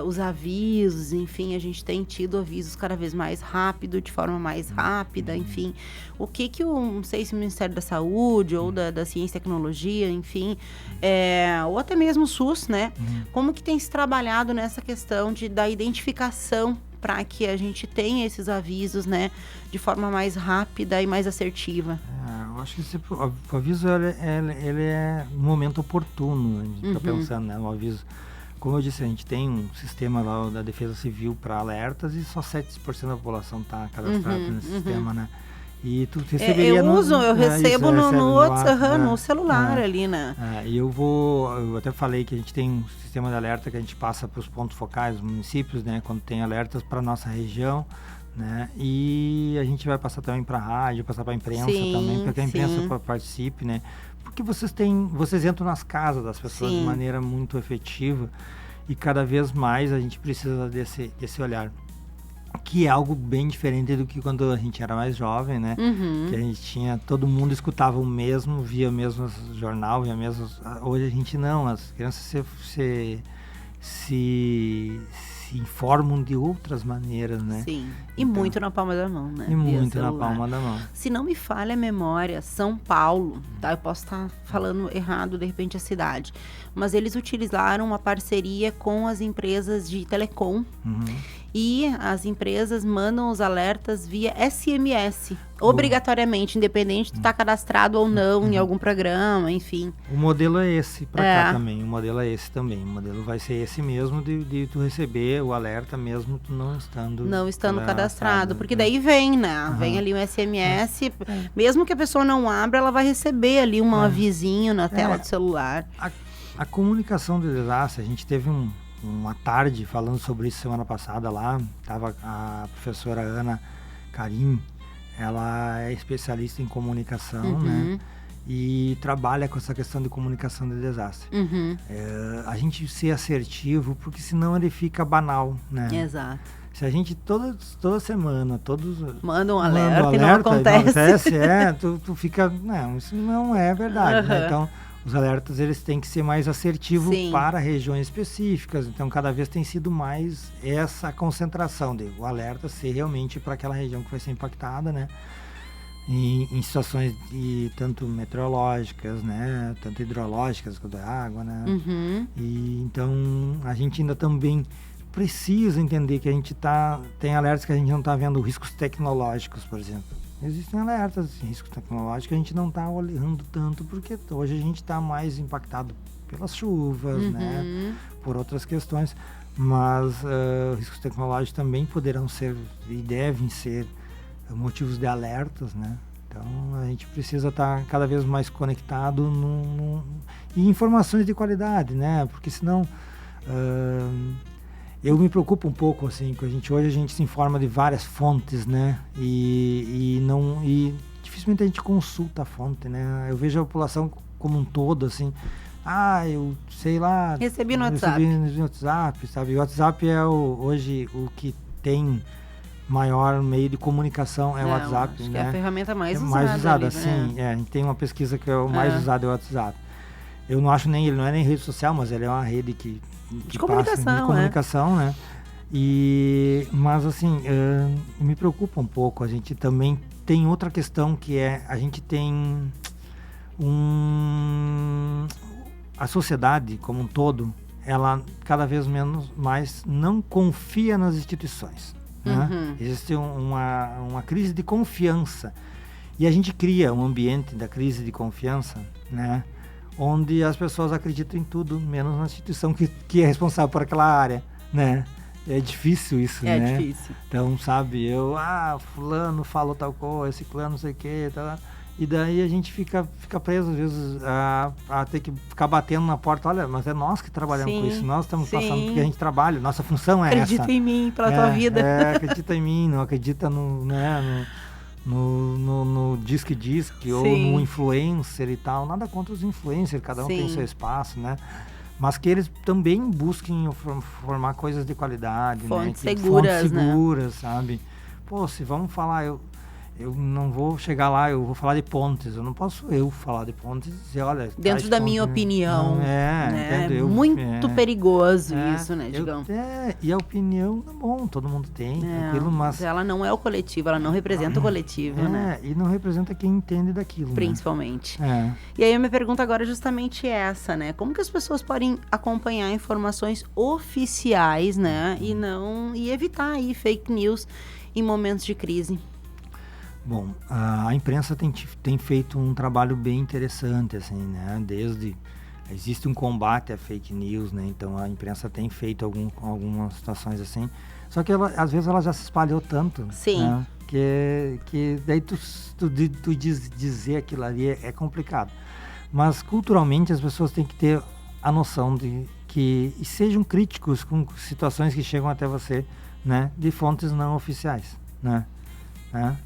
Os avisos, enfim, a gente tem tido avisos cada vez mais rápido, de forma mais rápida, enfim. O que não sei se o Ministério da Saúde ou da Ciência e Tecnologia, enfim, ou até mesmo o SUS, né? Como que tem se trabalhado nessa questão da identificação para que a gente tenha esses avisos, né, de forma mais rápida e mais assertiva? Eu acho que o aviso ele é no momento oportuno, a gente está pensando, né, o aviso. Como eu disse, a gente tem um sistema lá da Defesa Civil para alertas e só 7% da população está cadastrada nesse sistema, né? E tu receberia eu recebo no celular ali, né? E eu até falei que a gente tem um sistema de alerta que a gente passa para os pontos focais dos municípios, né? Quando tem alertas para nossa região, né? E a gente vai passar também para a rádio, passar para a imprensa também, para que a imprensa participe, né? Porque vocês entram nas casas das pessoas de maneira muito efetiva. e cada vez mais a gente precisa desse olhar, que é algo bem diferente do que quando a gente era mais jovem, né? Que a gente tinha, todo mundo escutava o mesmo, via o mesmo jornal, via mesmo. Hoje a gente não, as crianças se informam de outras maneiras, né? Sim, e então, muito na palma da mão, né? E muito na palma da mão. Se não me falha a memória, São Paulo, tá? Eu posso estar falando errado, de repente, a cidade, mas eles utilizaram uma parceria com as empresas de telecom, e as empresas mandam os alertas via SMS, obrigatoriamente, independente de estar cadastrado ou não em algum programa, enfim. O modelo é esse para cá também, o modelo é esse também, o modelo vai ser esse mesmo de tu receber o alerta mesmo tu não estando cadastrado, porque daí vem, né? Vem ali um SMS, mesmo que a pessoa não abra, ela vai receber ali um avisinho na tela do celular. A comunicação de desastre, a gente teve uma tarde falando sobre isso semana passada lá, tava a professora Ana Karim, ela é especialista em comunicação, né? E trabalha com essa questão de comunicação de desastre. A gente ser assertivo, porque senão ele fica banal, né? Exato. Se a gente toda semana, manda um alerta e não acontece. Tu fica, não, isso não é verdade, né? Então, os alertas, eles têm que ser mais assertivos para regiões específicas. Então, cada vez tem sido mais essa concentração o alerta ser realmente para aquela região que vai ser impactada, né? Em situações tanto meteorológicas, né? Tanto hidrológicas quanto da água, né? E então, a gente ainda também precisa entender que a gente tem alertas que a gente não está vendo riscos tecnológicos, por exemplo. Existem alertas de riscos tecnológicos que a gente não está olhando tanto, porque hoje a gente está mais impactado pelas chuvas, né? Por outras questões, mas riscos tecnológicos também poderão ser e devem ser motivos de alertas, né? Então a gente precisa estar cada vez mais conectado e informações de qualidade, né? Porque senão eu me preocupo um pouco assim, que hoje a gente se informa de várias fontes, né? E dificilmente a gente consulta a fonte, né? Eu vejo a população como um todo assim, eu sei lá, recebi no WhatsApp, sabe? O WhatsApp é hoje o que tem maior meio de comunicação o WhatsApp, acho né? Que é a ferramenta mais usada. Ali, sim, né? A gente tem uma pesquisa que é o mais usado é o WhatsApp. Eu não acho ele não é nem rede social, mas ele é uma rede de comunicação, né? Mas assim, me preocupa um pouco. A gente também tem outra questão que é a gente tem a sociedade como um todo, ela cada vez mais não confia nas instituições. Né? Existe uma crise de confiança e a gente cria um ambiente da crise de confiança, né? Onde as pessoas acreditam em tudo, menos na instituição que é responsável por aquela área, né? É difícil isso, né? É difícil. Então, sabe, fulano falou tal coisa, esse plano não sei o que, tá, e daí a gente fica preso, às vezes, a ter que ficar batendo na porta, olha, mas é nós que trabalhamos com isso, nós estamos passando porque a gente trabalha, nossa função é acredita essa. Acredita em mim, pela tua vida. Acredita em mim, não acredita no disque ou no influencer e tal, nada contra os influencers, cada um tem seu espaço, né? Mas que eles também busquem formar coisas de qualidade, fontes né? seguras, né? Sabe? Pô, se vamos falar, eu não vou chegar lá, eu vou falar de pontes, eu não posso falar de pontes e dizer, olha... Dentro da minha opinião, né? É muito perigoso isso, né, digamos. E a opinião, bom, todo mundo tem, mas ela não é o coletivo, ela não representa o coletivo, né? E não representa quem entende daquilo, principalmente. Né? E aí a minha pergunta agora é justamente essa, né? Como que as pessoas podem acompanhar informações oficiais, né? E evitar aí fake news em momentos de crise? Bom, a imprensa tem feito um trabalho bem interessante, assim, né? Existe um combate à fake news, né? Então a imprensa tem feito algumas situações assim. Só que às vezes ela já se espalhou tanto, né? Que daí tu dizer aquilo ali é complicado. Mas culturalmente as pessoas têm que ter a noção e sejam críticos com situações que chegam até você, né? De fontes não oficiais, né?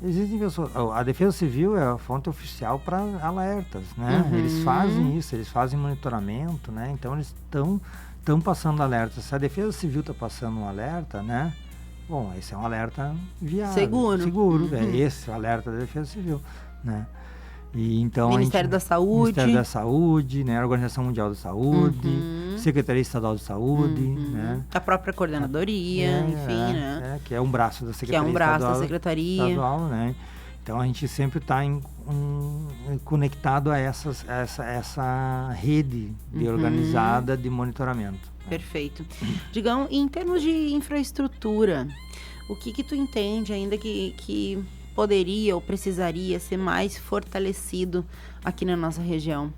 Existem pessoas, a Defesa Civil é a fonte oficial para alertas, né? Eles fazem isso, eles fazem monitoramento, né? Então eles estão estão passando alerta. Se a Defesa Civil está passando um alerta, né? Bom, esse é um alerta viável. Seguro. É esse o alerta da Defesa Civil, né? E então Ministério da Saúde, né? A Organização Mundial da Saúde, Secretaria Estadual de Saúde, né? A própria coordenadoria, enfim, né? Que é um braço da Secretaria Estadual, né? Então a gente sempre está conectado a essa rede organizada de monitoramento. Perfeito. Digão, em termos de infraestrutura, o que tu entende ainda que poderia ou precisaria ser mais fortalecido aqui na nossa região?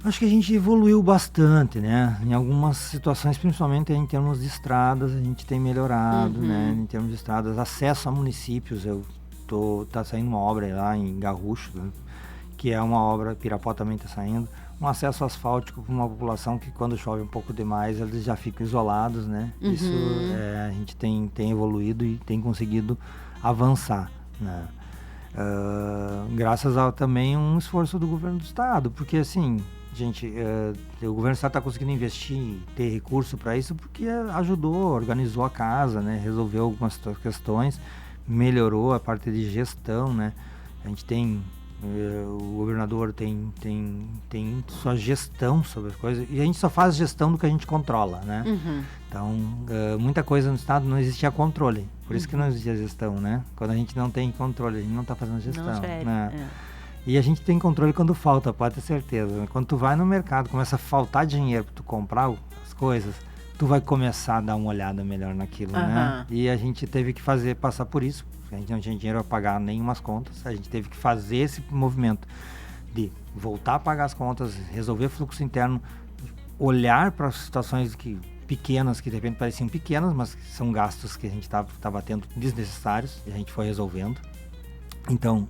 Acho que a gente evoluiu bastante, né? Em algumas situações, principalmente em termos de estradas, a gente tem melhorado, né? Em termos de estradas, acesso a municípios, tá saindo uma obra lá em Garrucho, né? Que é uma obra, Pirapó também está saindo, um acesso asfáltico para uma população que quando chove um pouco demais, eles já ficam isolados, né? Isso a gente tem evoluído e tem conseguido avançar, né? Graças a também um esforço do governo do estado, porque assim, gente, o governo do estado está conseguindo investir, ter recurso para isso, porque ajudou, organizou a casa, né? Resolveu algumas questões, melhorou a parte de gestão, né? A gente tem o governador tem sua gestão sobre as coisas, e a gente só faz gestão do que a gente controla, né? Então, muita coisa no estado não existia controle, por isso que não existia gestão, né? Quando a gente não tem controle, a gente não está fazendo gestão, né? E a gente tem controle quando falta, pode ter certeza, né? Quando tu vai no mercado, começa a faltar dinheiro para tu comprar as coisas, tu vai começar a dar uma olhada melhor naquilo, né? E a gente teve que passar por isso. A gente não tinha dinheiro para pagar nenhumas contas, a gente teve que fazer esse movimento de voltar a pagar as contas, resolver fluxo interno, olhar para situações pequenas, que de repente pareciam pequenas, mas que são gastos que a gente estava tendo desnecessários, e a gente foi resolvendo. Então,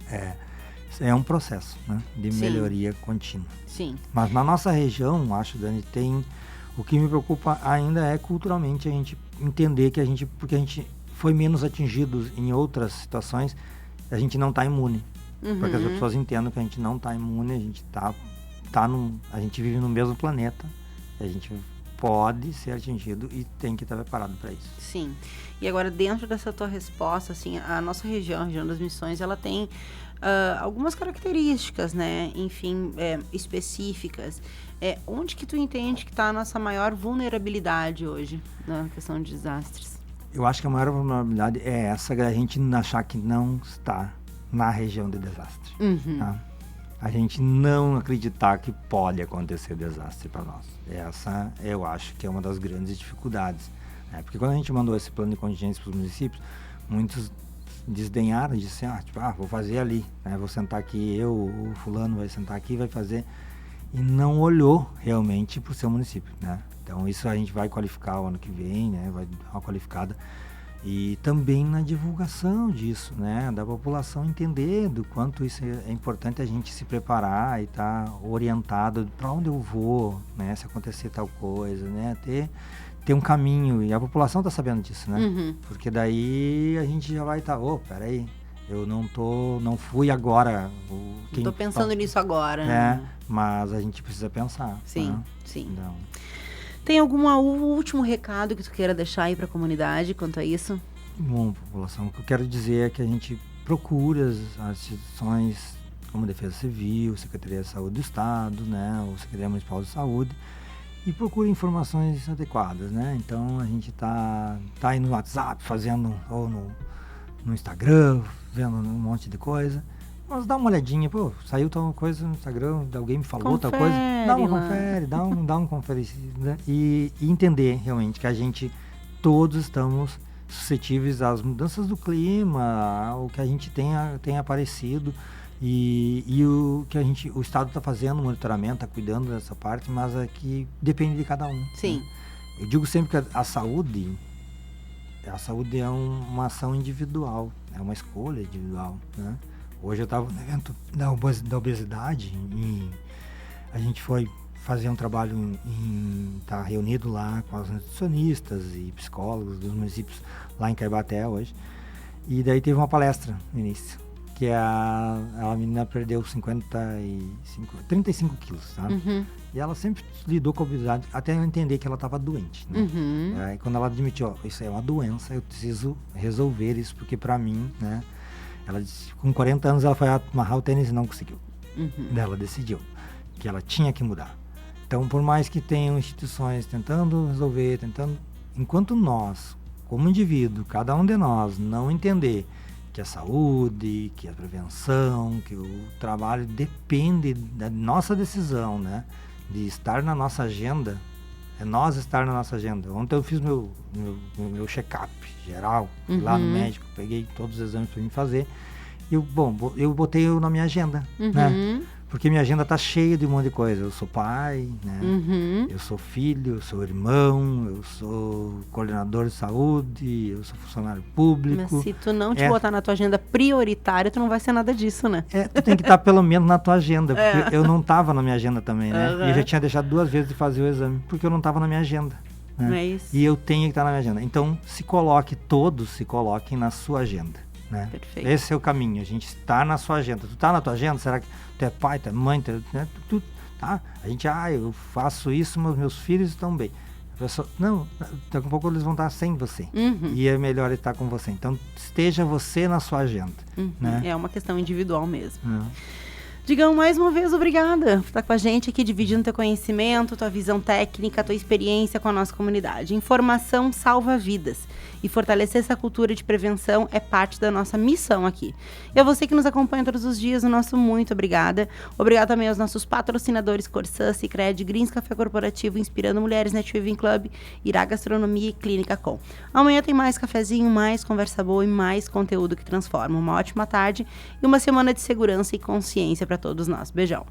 é um processo, né, de melhoria contínua. Sim. Mas na nossa região, acho, Dani, o que me preocupa ainda é culturalmente a gente entender que porque a gente foi menos atingido em outras situações, a gente não está imune. Para que as pessoas entendam que a gente não está imune, a gente a gente vive no mesmo planeta, a gente pode ser atingido e tem que estar preparado para isso. Sim. E agora, dentro dessa tua resposta, assim, a nossa região, a região das Missões, ela tem algumas características, né? Enfim, específicas. Onde que tu entende que está a nossa maior vulnerabilidade hoje na questão de desastres? Eu acho que a maior vulnerabilidade é essa, a gente achar que não está na região de desastre. Tá? A gente não acreditar que pode acontecer desastre para nós. Essa, eu acho que é uma das grandes dificuldades. Né? Porque quando a gente mandou esse plano de contingência para os municípios, muitos desdenharam, disseram, vou fazer ali, né? Vou sentar aqui, o fulano vai sentar aqui e vai fazer. E não olhou realmente para o seu município, né? Então isso a gente vai qualificar o ano que vem, né? Vai dar uma qualificada. E também na divulgação disso, né? Da população entender do quanto isso é importante, a gente se preparar e estar orientado para onde eu vou, né? Se acontecer tal coisa, né? Ter um caminho, e a população está sabendo disso, né? Porque daí a gente já vai estar, peraí, eu não fui agora. Estou pensando nisso agora. Né? Mas a gente precisa pensar. Sim, né? sim. Então, tem algum último recado que tu queira deixar aí para a comunidade quanto a isso? Bom, população, o que eu quero dizer é que a gente procura as instituições como Defesa Civil, Secretaria de Saúde do Estado, né, ou Secretaria Municipal de Saúde, e procura informações adequadas, né? Então a gente tá aí no WhatsApp fazendo, ou no Instagram, vendo um monte de coisa. Mas dá uma olhadinha, saiu tal coisa no Instagram, alguém me falou tal coisa, dá uma confere, dá um confere, né? E entender realmente que todos estamos suscetíveis às mudanças do clima, ao que a gente tem aparecido e o que o Estado está fazendo, monitoramento, está cuidando dessa parte, mas é que depende de cada um. Sim. Né? Eu digo sempre que a saúde é uma ação individual, é uma escolha individual, né? Hoje eu estava no evento da obesidade e a gente foi fazer um trabalho tá reunido lá com as nutricionistas e psicólogos dos municípios lá em Caibaté hoje. E daí teve uma palestra no início, que a menina perdeu 35 quilos, tá? E ela sempre lidou com a obesidade até eu entender que ela estava doente, né? Aí quando ela admitiu, isso é uma doença, eu preciso resolver isso, porque para mim, né? Ela disse, com 40 anos ela foi amarrar o tênis e não conseguiu. Daí ela decidiu que ela tinha que mudar. Então, por mais que tenham instituições tentando resolver, enquanto nós, como indivíduo, cada um de nós, não entender que a saúde, que a prevenção, que o trabalho depende da nossa decisão, né? De estar na nossa agenda, é nós estar na nossa agenda. Ontem eu fiz meu check-up geral, fui lá no médico, peguei todos os exames para mim fazer, e eu botei na minha agenda, né? Porque minha agenda tá cheia de um monte de coisa. Eu sou pai, né? Eu sou filho, eu sou irmão, eu sou coordenador de saúde, eu sou funcionário público. Mas se tu não te botar na tua agenda prioritária, tu não vai ser nada disso, né? Tu tem que estar pelo menos na tua agenda, porque eu não tava na minha agenda também, né? E eu já tinha deixado 2 vezes de fazer o exame, porque eu não tava na minha agenda. Né? É isso. E eu tenho que estar na minha agenda. Então, todos se coloquem na sua agenda. Né? Perfeito. Esse é o caminho, a gente está na sua agenda. Tu está na tua agenda? Será que tu é pai, tu é mãe, né? Tu tá? A gente, eu faço isso, mas meus filhos estão bem. A pessoa, não, daqui a pouco eles vão estar sem você. E é melhor estar com você. Então, esteja você na sua agenda. Né? É uma questão individual mesmo. Digão, mais uma vez, obrigada por estar com a gente aqui, dividindo teu conhecimento, tua visão técnica, tua experiência com a nossa comunidade. Informação salva vidas. E fortalecer essa cultura de prevenção é parte da nossa missão aqui. E a você que nos acompanha todos os dias, o nosso muito obrigada. Obrigada também aos nossos patrocinadores Corsã, Sicredi, Greens Café Corporativo, Inspirando Mulheres, Net Viving Club, Irá Gastronomia e Clínica Com. Amanhã tem mais cafezinho, mais conversa boa e mais conteúdo que transforma. Uma ótima tarde e uma semana de segurança e consciência para todos nós. Beijão.